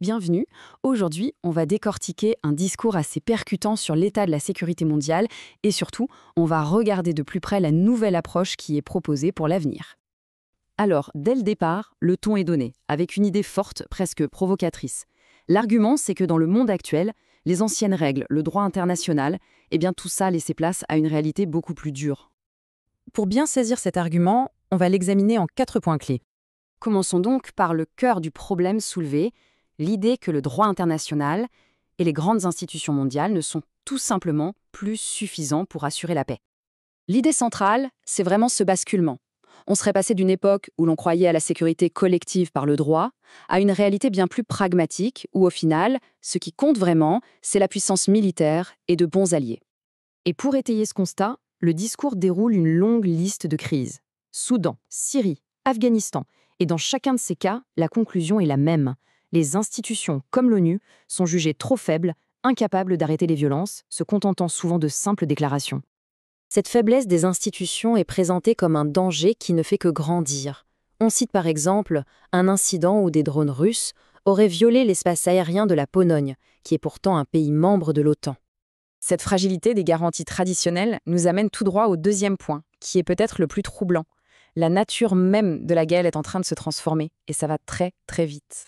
Bienvenue. Aujourd'hui, on va décortiquer un discours assez percutant sur l'état de la sécurité mondiale et surtout, on va regarder de plus près la nouvelle approche qui est proposée pour l'avenir. Alors, dès le départ, le ton est donné, avec une idée forte, presque provocatrice. L'argument, c'est que dans le monde actuel, les anciennes règles, le droit international, eh bien tout ça laissait place à une réalité beaucoup plus dure. Pour bien saisir cet argument, on va l'examiner en 4 points clés. Commençons donc par le cœur du problème soulevé, l'idée que le droit international et les grandes institutions mondiales ne sont tout simplement plus suffisants pour assurer la paix. L'idée centrale, c'est vraiment ce basculement. On serait passé d'une époque où l'on croyait à la sécurité collective par le droit à une réalité bien plus pragmatique où, au final, ce qui compte vraiment, c'est la puissance militaire et de bons alliés. Et pour étayer ce constat, le discours déroule une longue liste de crises. Soudan, Syrie, Afghanistan. Et dans chacun de ces cas, la conclusion est la même. Les institutions, comme l'ONU, sont jugées trop faibles, incapables d'arrêter les violences, se contentant souvent de simples déclarations. Cette faiblesse des institutions est présentée comme un danger qui ne fait que grandir. On cite par exemple un incident où des drones russes auraient violé l'espace aérien de la Pologne, qui est pourtant un pays membre de l'OTAN. Cette fragilité des garanties traditionnelles nous amène tout droit au deuxième point, qui est peut-être le plus troublant. La nature même de la guerre est en train de se transformer, et ça va très très vite.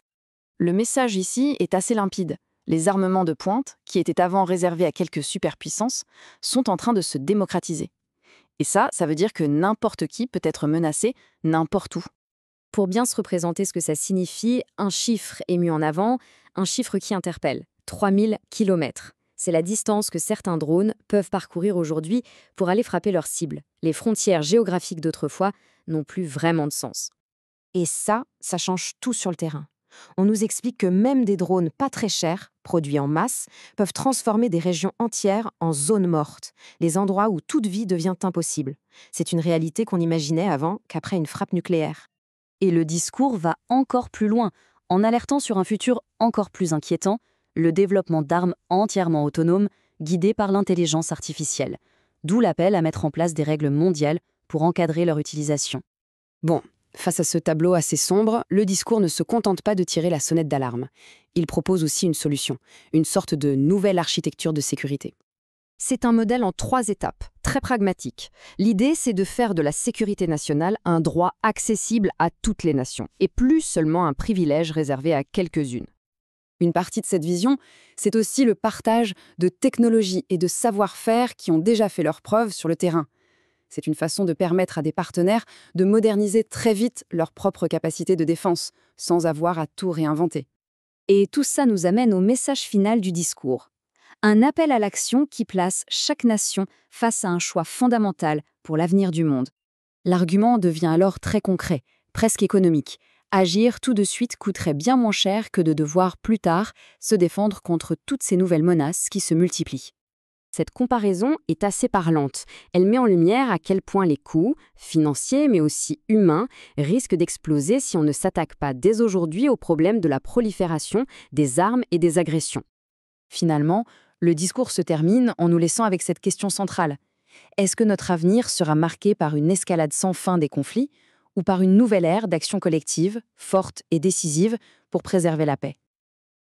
Le message ici est assez limpide. Les armements de pointe, qui étaient avant réservés à quelques superpuissances, sont en train de se démocratiser. Et ça veut dire que n'importe qui peut être menacé n'importe où. Pour bien se représenter ce que ça signifie, un chiffre est mis en avant, un chiffre qui interpelle. 3000 kilomètres. C'est la distance que certains drones peuvent parcourir aujourd'hui pour aller frapper leur cible. Les frontières géographiques d'autrefois n'ont plus vraiment de sens. Et ça change tout sur le terrain. On nous explique que même des drones pas très chers, produits en masse, peuvent transformer des régions entières en zones mortes, les endroits où toute vie devient impossible. C'est une réalité qu'on imaginait avant qu'après une frappe nucléaire. Et le discours va encore plus loin, en alertant sur un futur encore plus inquiétant, le développement d'armes entièrement autonomes, guidées par l'intelligence artificielle. D'où l'appel à mettre en place des règles mondiales pour encadrer leur utilisation. Bon. Face à ce tableau assez sombre, le discours ne se contente pas de tirer la sonnette d'alarme. Il propose aussi une solution, une sorte de nouvelle architecture de sécurité. C'est un modèle en 3 étapes, très pragmatique. L'idée, c'est de faire de la sécurité nationale un droit accessible à toutes les nations, et plus seulement un privilège réservé à quelques-unes. Une partie de cette vision, c'est aussi le partage de technologies et de savoir-faire qui ont déjà fait leurs preuves sur le terrain. C'est une façon de permettre à des partenaires de moderniser très vite leurs propres capacités de défense, sans avoir à tout réinventer. Et tout ça nous amène au message final du discours. Un appel à l'action qui place chaque nation face à un choix fondamental pour l'avenir du monde. L'argument devient alors très concret, presque économique. Agir tout de suite coûterait bien moins cher que de devoir plus tard se défendre contre toutes ces nouvelles menaces qui se multiplient. Cette comparaison est assez parlante. Elle met en lumière à quel point les coûts, financiers mais aussi humains, risquent d'exploser si on ne s'attaque pas dès aujourd'hui au problème de la prolifération des armes et des agressions. Finalement, le discours se termine en nous laissant avec cette question centrale. Est-ce que notre avenir sera marqué par une escalade sans fin des conflits ou par une nouvelle ère d'action collective, forte et décisive pour préserver la paix ?